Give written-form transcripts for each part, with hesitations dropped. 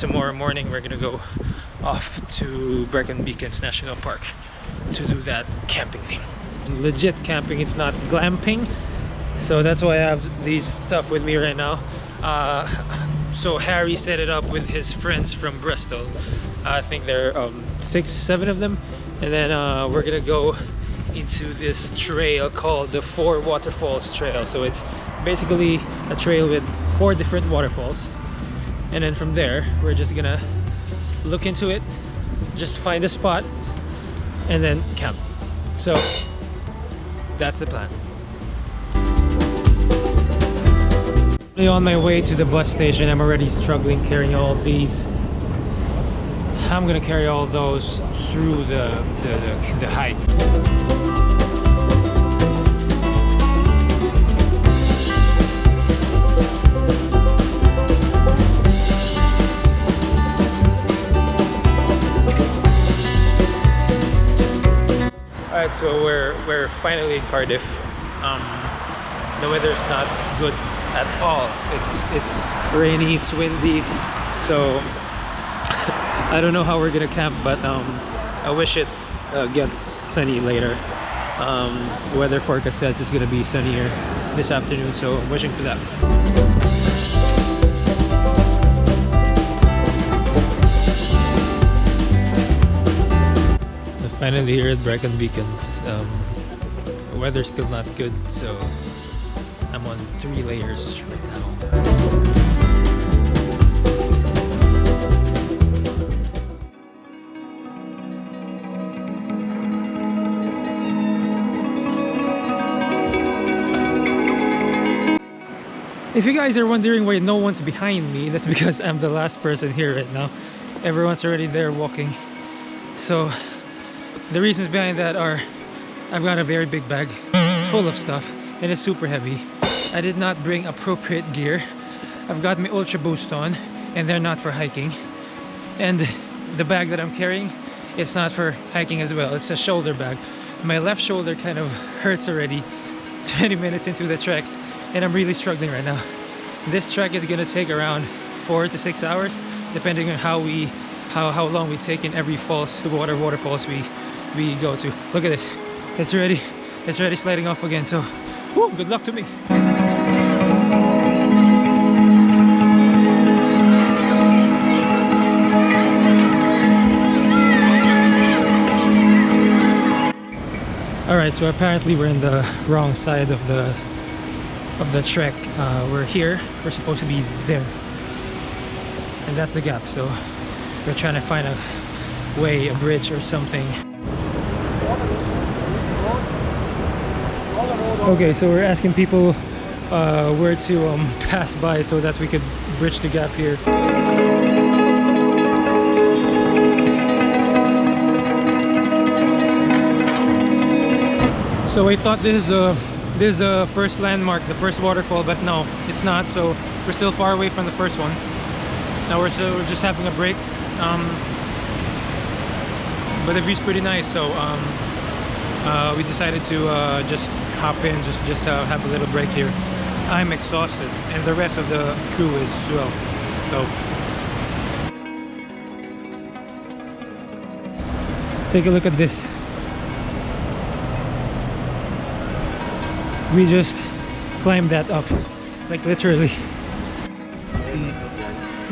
Tomorrow morning we're gonna go off to Brecon Beacons National Park to do that camping thing. Legit camping, it's not glamping, so that's why I have these stuff with me right now. So Harry set it up with his friends from Bristol. I think there are 6-7 of them, and then we're gonna go into this trail called the Four Waterfalls Trail. So it's basically a trail with 4 different waterfalls, and then from there we're just gonna look into it, just find a spot, and then camp. So that's the plan. On my way to the bus station, I'm already struggling carrying all these. I'm gonna carry all those through the hike. Alright, so we're finally in Cardiff. The weather's not good at all. It's rainy, it's windy, so I don't know how we're gonna camp, but I wish it gets sunny later. Weather forecast says it's gonna be sunnier this afternoon, so I'm wishing for that. Finally here at Brecon Beacons. The weather's still not good, so I'm on 3 layers right now. If you guys are wondering why no one's behind me, that's because I'm the last person here right now. Everyone's already there walking. So the reasons behind that are I've got a very big bag full of stuff and it's super heavy. I did not bring appropriate gear. I've got my Ultra Boost on and they're not for hiking. And the bag that I'm carrying, it's not for hiking as well. It's a shoulder bag. My left shoulder kind of hurts already 20 minutes into the trek, and I'm really struggling right now. This trek is gonna take around 4 to 6 hours, depending on how long we take in every falls, the waterfalls we go to. Look at this. It's already sliding off again, so whew, good luck to me. Alright, so apparently we're in the wrong side of the trek. We're here, we're supposed to be there. And that's the gap, so we're trying to find a way, a bridge or something. Okay, so we're asking people where to pass by so that we could bridge the gap here. So we thought this is the first landmark, the first waterfall, but no, it's not. So we're still far away from the first one. Now we're just having a break, but the view's pretty nice. So we decided to just hop in, just have a little break here. I'm exhausted, and the rest of the crew is as well. So take a look at this. We just climbed that up, like literally.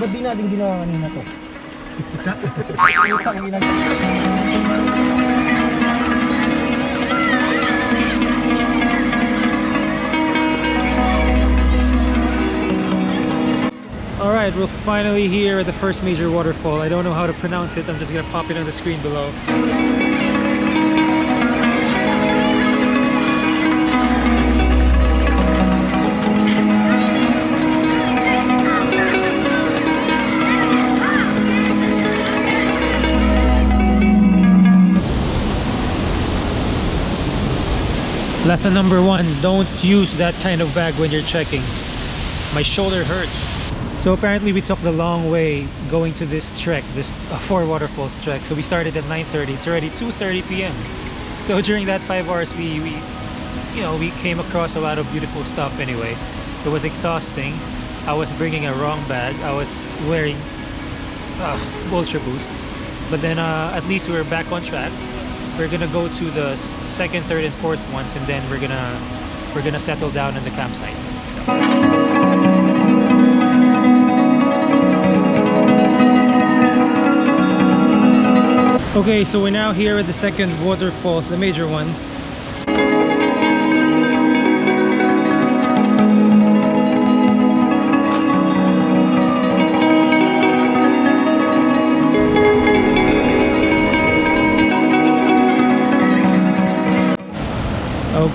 Ba't di natin ginawa kanina to? Alright, we're finally here at the first major waterfall. I don't know how to pronounce it, I'm just gonna pop it on the screen below. Lesson number 1, don't use that kind of bag when you're trekking. My shoulder hurts. So apparently we took the long way going to this trek, this Four Waterfalls trek. So we started at 9:30. It's already 2:30 p.m. So during that 5 hours we came across a lot of beautiful stuff anyway. It was exhausting. I was bringing a wrong bag. I was wearing ultra boost. But then at least we're back on track. We're gonna go to the second, third, and fourth ones, and then we're gonna settle down in the campsite. Okay, so we're now here at the second waterfalls, the major one.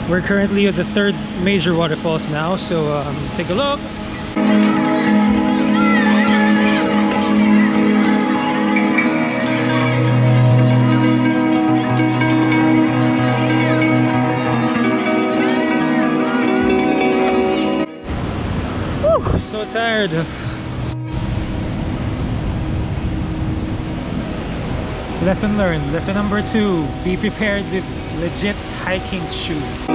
We're currently at the third major waterfalls now, so take a look. Whew, so tired. Lesson learned. Lesson number 2: be prepared with legit hiking shoes.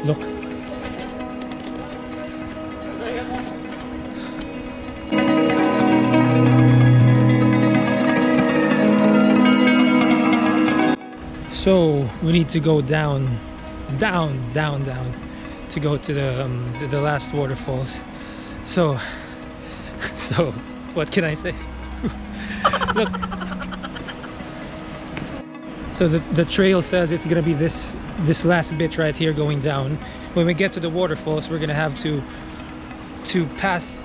Look. So we need to go down to go to the last waterfalls. So what can I say? Look. So the trail says it's gonna be this last bit right here going down. When we get to the waterfalls, we're gonna have to pass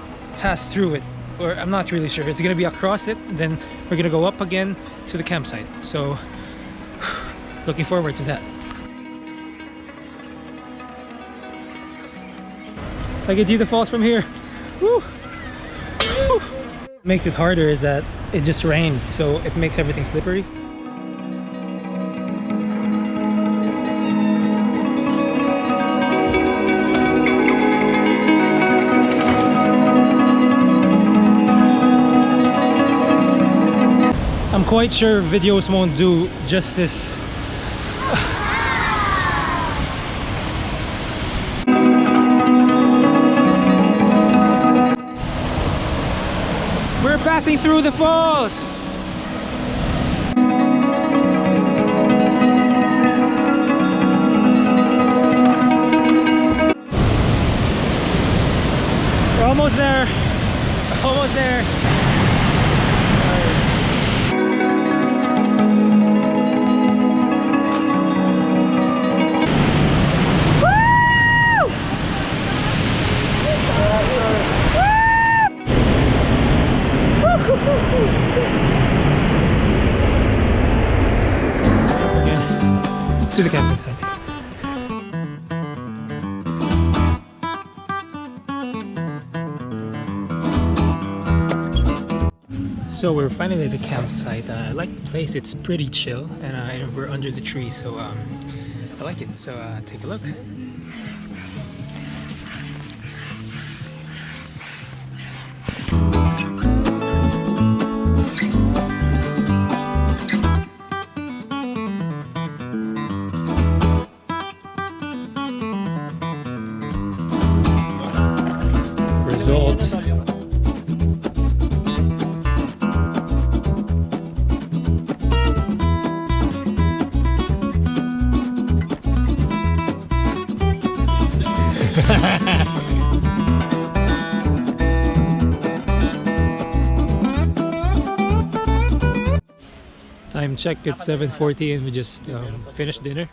through it, or I'm not really sure. It's gonna be across it, then we're gonna go up again to the campsite. So looking forward to that. I can see the falls from here. Woo! Woo! What makes it harder is that it just rained, so it makes everything slippery. I'm quite sure videos won't do justice. We're passing through the falls. We're almost there. Almost there. To the campsite. So we're finally at the campsite. I like the place. It's pretty chill, and we're under the tree, so I like it. So take a look. Time check at 7:40 and we just finished dinner.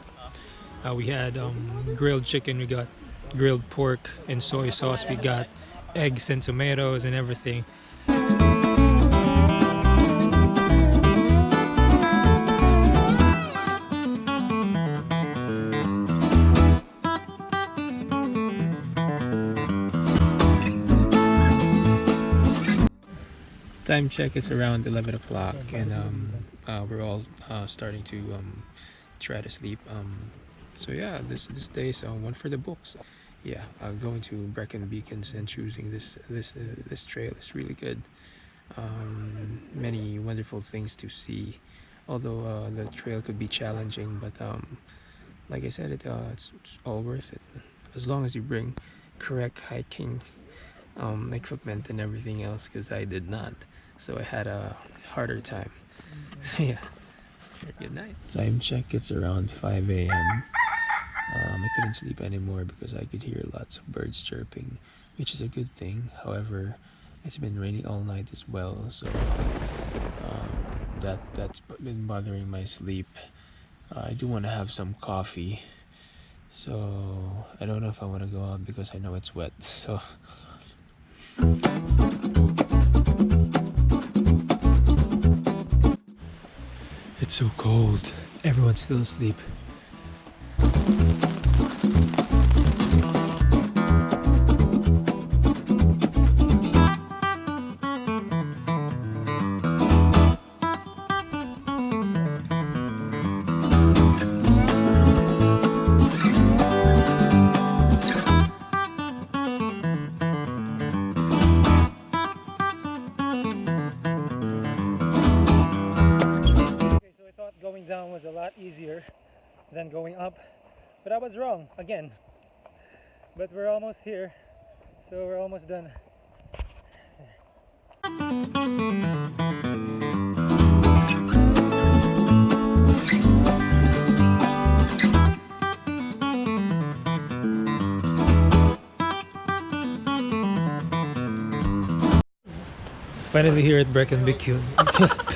We had grilled chicken, we got grilled pork and soy sauce, we got eggs and tomatoes and everything. Time check, it's around 11 o'clock and we're all starting to try to sleep. So yeah, this day is one for the books. Yeah, going to Brecon Beacons and choosing this trail is really good. Many wonderful things to see, although the trail could be challenging, but like I said, it's all worth it as long as you bring correct hiking equipment and everything else because I did not. So I had a harder time. So yeah, good night. Time check, it's around 5 a.m. I couldn't sleep anymore because I could hear lots of birds chirping, which is a good thing. However, it's been raining all night as well, so that's been bothering my sleep. I do want to have some coffee, so I don't know if I want to go out because I know it's wet. So it's so cold. Everyone's still asleep. Going down was a lot easier than going up, but I was wrong again. But we're almost here, so we're almost done. Finally here at Brecon BQ.